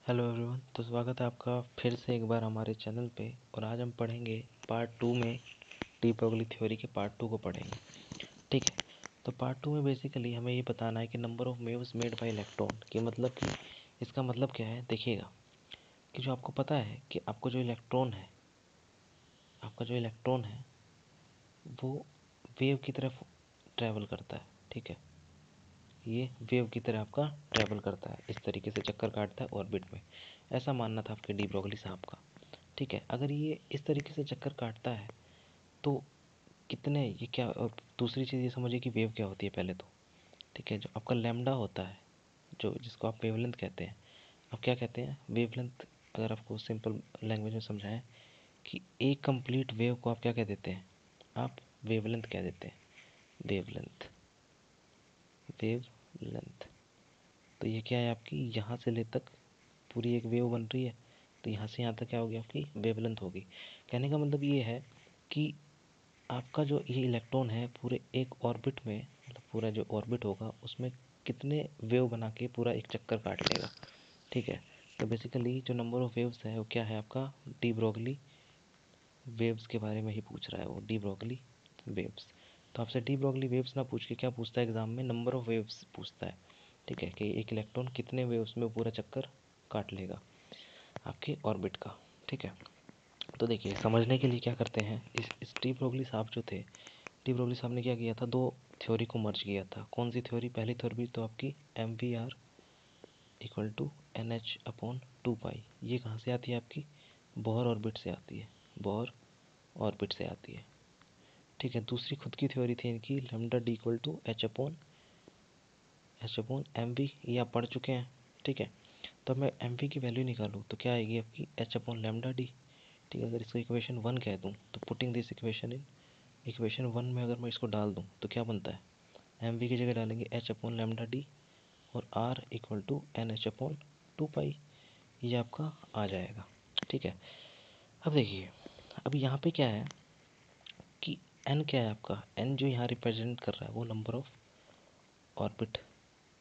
Hello everyone, तो स्वागत है आपका फिर से एक बार हमारे चैनल पे। और आज हम पढ़ेंगे पार्ट 2 में डी ब्रोगली थ्योरी के पार्ट 2 को पढ़ेंगे। ठीक है, तो पार्ट 2 में बेसिकली हमें ये बताना है कि number of waves made by electron कि मतलब कि इसका मतलब क्या है। देखिएगा कि जो आपको पता है कि आपका जो इलेक्ट्रॉन है वो वेव की तरफ ट्रैवल करता है। ठीक है, ये वेव की तरह आपका ट्रैवल करता है, इस तरीके से चक्कर काटता है ऑर्बिट में। ऐसा मानना था आपके डी ब्रोगली साहब का। ठीक है, अगर ये इस तरीके से चक्कर काटता है तो कितने ये क्या, और दूसरी चीज़ ये समझिए कि वेव क्या होती है पहले तो। ठीक है, जो आपका लैम्डा होता है, जो जिसको आप वेवलेंथ कहते हैं। अब क्या कहते हैं वेवलेंथ, अगर आपको सिंपल लैंग्वेज में समझाएं कि एक कंप्लीट वेव को आप क्या कह देते हैं, आप वेवलेंथ कह देते हैं। Wavelength, wavelength. तो ये क्या है आपकी, यहाँ से ले तक पूरी एक वेव बन रही है, तो यहाँ से यहाँ तक क्या होगी आपकी वेवलेंथ होगी। कहने का मतलब ये है कि आपका जो ये इलेक्ट्रॉन है पूरे एक ऑर्बिट में, मतलब पूरा जो ऑर्बिट होगा उसमें कितने वेव बना के पूरा एक चक्कर काट लेगा। ठीक है, तो बेसिकली जो नंबर ऑफ वेव्स है वो क्या है आपका, डी ब्रोगली वेव्स के बारे में ही पूछ रहा है वो, डी ब्रोगली वेव्स। तो आपसे डी ब्रोगली वेव्स ना पूछ के क्या पूछता है एग्जाम में, नंबर ऑफ वेव्स पूछता है। ठीक है, कि एक इलेक्ट्रॉन कितने वेव्स में पूरा चक्कर काट लेगा आपके ऑर्बिट का। ठीक है, तो देखिए समझने के लिए क्या करते हैं, इस डी ब्रोगली साहब जो थे, डी ब्रोगली साहब ने क्या किया था, दो थ्योरी को मर्ज किया था। कौन सी थ्योरी, पहली थ्योरी तो आपकी M V R equal to N H upon 2 pi. ये कहाँ से आती है आपकी, बोहर ऑर्बिट से आती है, बोहर ऑर्बिट से आती है। ठीक है, दूसरी खुद की थ्योरी थी इनकी lambda D equal to H upon M V, ये आप पढ़ चुके हैं। ठीक है, तो मैं एम वी की वैल्यू निकालूँ तो क्या आएगी आपकी एच अपॉन लैम्डा डी। ठीक है, अगर इसको इक्वेशन 1 कह दूँ तो putting this equation in equation 1 में अगर मैं इसको डाल दूँ तो क्या बनता है, एम वी की जगह डालेंगे एच अपॉन लैम्डा डी और R equal to N H upon 2 pi, ये आपका आ जाएगा। ठीक है, अब देखिए अब यहाँ पे क्या है कि एन क्या है आपका, एन जो यहाँ रिप्रेजेंट कर रहा है वो नंबर ऑफ ऑर्बिट,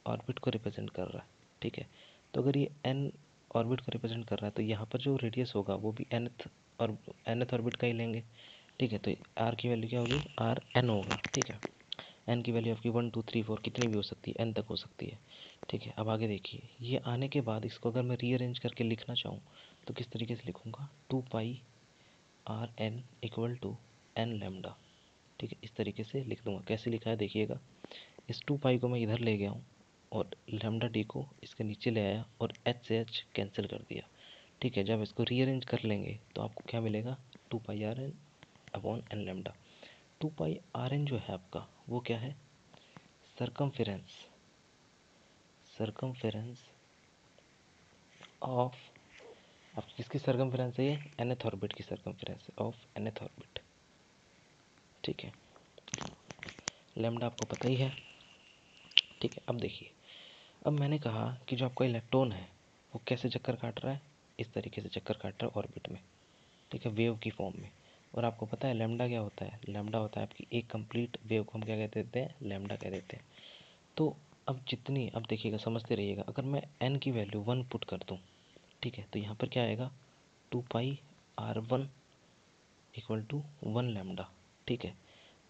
ऑर्बिट को रिप्रेजेंट कर रहा है। ठीक है, तो अगर ये एन ऑर्बिट को रिप्रेजेंट कर रहा है तो यहाँ पर जो रेडियस होगा वो भी एनथ और एनथ ऑर्बिट का ही लेंगे। ठीक है, तो आर की वैल्यू क्या होगी, आर एन होगा। ठीक है, एन की वैल्यू आपकी 1 2 3 4 कितनी भी हो सकती है, एन तक हो सकती है। ठीक है, अब आगे देखिए, ये आने के बाद इसको अगर मैं रीअरेंज करके लिखना चाहूँ तो किस तरीके से लिखूँगा, 2 pi R N equal to N lambda. ठीक है, इस तरीके से लिख दूंगा। कैसे लिखा है देखिएगा, इस 2 पाई को मैं इधर ले गया हूँ और लेमडा डी को इसके नीचे ले आया और एच से एच कैंसिल कर दिया। ठीक है, जब इसको रीअरेंज कर लेंगे तो आपको क्या मिलेगा, 2 pi R N upon N lambda. 2 pi R N जो है आपका वो क्या है, सरकमफेरेंस, सरकमफेरेंस ऑफ, अब किसकी सरकमफेरेंस है, ये एनथ ऑर्बिट की सरकमफेरेंस ऑफ एनथ ऑर्बिट। ठीक है, लैम्डा आपको पता ही है। ठीक है, अब देखिए, अब मैंने कहा कि जो आपका इलेक्ट्रॉन है वो कैसे चक्कर काट रहा है, इस तरीके से चक्कर काट रहा है ऑर्बिट में। ठीक है, वेव की फॉर्म में। और आपको पता है लैम्डा क्या होता है, लैम्डा होता है आपकी एक कंप्लीट वेव को हम क्या कह देते हैं, लैम्डा कह देते हैं। तो अब जितनी, अब देखिएगा समझते रहिएगा, अगर मैं एन की वैल्यू 1 पुट कर दूँ, ठीक है, तो यहाँ पर क्या आएगा, 2 pi are 1 equal to 1 lambda. ठीक है,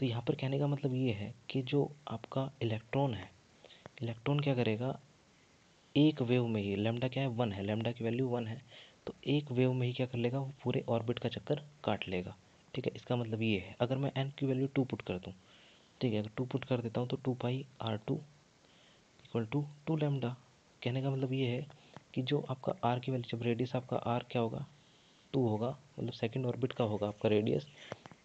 तो यहाँ पर कहने का मतलब ये है कि जो आपका इलेक्ट्रॉन है, इलेक्ट्रॉन क्या करेगा, एक वेव में ही, लैम्डा क्या है 1 है, लैम्डा की वैल्यू 1 है, तो एक वेव में ही क्या कर लेगा, वो पूरे ऑर्बिट का चक्कर काट लेगा। ठीक है, इसका मतलब ये है, अगर मैं एन की वैल्यू 2 पुट कर दूँ, ठीक है, अगर 2 पुट कर देता हूँ तो 2 pi are 2 equal to 2 lambda. कहने का मतलब ये है कि जो आपका आर की वैल्यू, जब रेडियस आपका आर क्या होगा, 2 होगा, मतलब सेकेंड ऑर्बिट का होगा आपका रेडियस,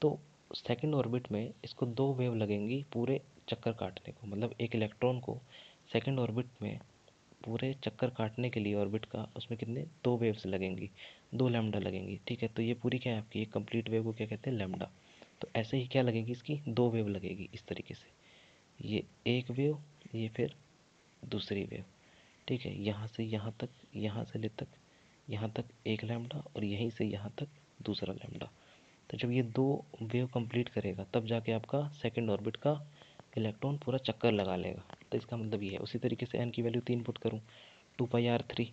तो सेकेंड ऑर्बिट में इसको 2 वेव लगेंगी पूरे चक्कर काटने को, मतलब एक इलेक्ट्रॉन को सेकेंड ऑर्बिट में पूरे चक्कर काटने के लिए ऑर्बिट का, उसमें कितने 2 वेव्स लगेंगी, 2 लैम्डा लगेंगी। ठीक है, तो ये पूरी क्या है आपकी, एक कंप्लीट वेव को क्या कहते हैं, लैम्डा। तो ऐसे ही क्या लगेगी, इसकी 2 वेव लगेगी इस तरीके से, ये एक वेव, ये फिर दूसरी वेव। ठीक है, यहाँ से यहाँ तक, यहाँ से ले तक, यहाँ तक 1 लैम्डा और यहीं से यहाँ तक दूसरा लैम्डा। तो जब ये 2 वेव कंप्लीट करेगा तब जाके आपका सेकेंड ऑर्बिट का इलेक्ट्रॉन पूरा चक्कर लगा लेगा। तो इसका मतलब ये है, उसी तरीके से एन की वैल्यू 3 पुट करूँ, 2 पाई आर 3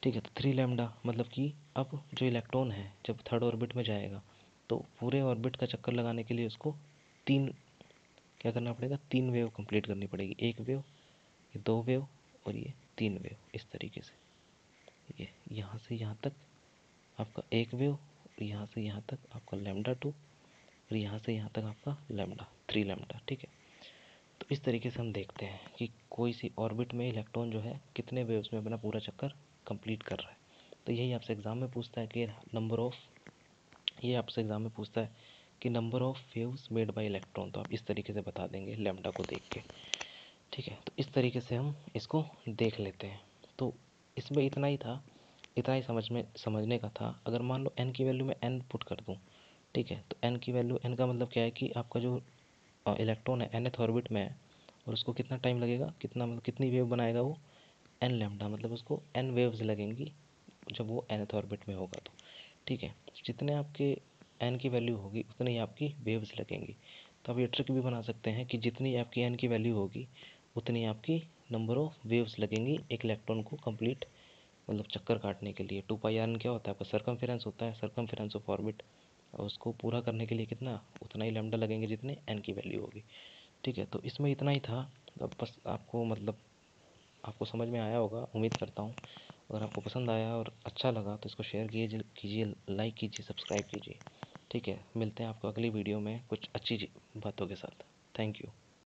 ठीक है। तो 3 लैम्डा मतलब कि अब जो इलेक्ट्रॉन है जब थर्ड ऑर्बिट में जाएगा तो पूरे ऑर्बिट का चक्कर लगाने के लिए उसको 3 क्या करना पड़ेगा, 3 वेव कंप्लीट करनी पड़ेगी। 1 वेव, ये 2 वेव और ये 3 वेव, इस तरीके से। ये यहाँ से यहाँ तक आपका 1 वेव, यहाँ से यहाँ तक आपका λ2 और यहाँ से यहाँ तक आपका लैम्डा 3 लैम्डा। ठीक है। तो इस तरीके से हम देखते हैं कि कोई सी ऑर्बिट में इलेक्ट्रॉन जो है कितने वेव्स में अपना पूरा चक्कर कंप्लीट कर रहा है। तो यही आपसे एग्ज़ाम में पूछता है कि number of waves made by electron. तो आप इस तरीके से बता देंगे लैम्डा को देख के। ठीक है। तो इस तरीके से हम इसको देख लेते हैं। तो इसमें इतना ही था, इतना ही समझने का था। अगर मान लो n की वैल्यू मैं n पुट कर दूँ, ठीक है, तो n की वैल्यू, n का मतलब क्या है कि आपका जो इलेक्ट्रॉन है nth ऑर्बिट में है और उसको कितना टाइम लगेगा, कितना मतलब कितनी वेव बनाएगा वो, n लैम्डा, मतलब उसको n वेव्स लगेंगी जब वो nth ऑर्बिट में होगा तो। ठीक है। जितने आपके n की वैल्यू होगी उतनी ही आपकी वेव्स लगेंगी। तो आप ये ट्रिक भी बना सकते हैं कि जितनी आपकी n की वैल्यू होगी उतनी आपकी नंबर ऑफ वेव्स लगेंगी एक इलेक्ट्रॉन को कंप्लीट मतलब चक्कर काटने के लिए। 2πr क्या होता है आपका, सर्कमफेरेंस होता है, सर्कमफेरेंस ऑफ ऑर्बिट। और उसको पूरा करने के लिए कितना, उतना ही लैम्डा लगेंगे जितने n की वैल्यू होगी। ठीक है। तो इसमें इतना ही था। अब बस आपको मतलब आपको समझ में आया होगा, उम्मीद करता हूँ। अगर आपको पसंद आया और अच्छा लगा तो इसको शेयर कीजिए, लाइक कीजिए, सब्सक्राइब कीजिए। ठीक है। मिलते हैं आपको अगली वीडियो में कुछ अच्छी बातों के साथ। Thank you.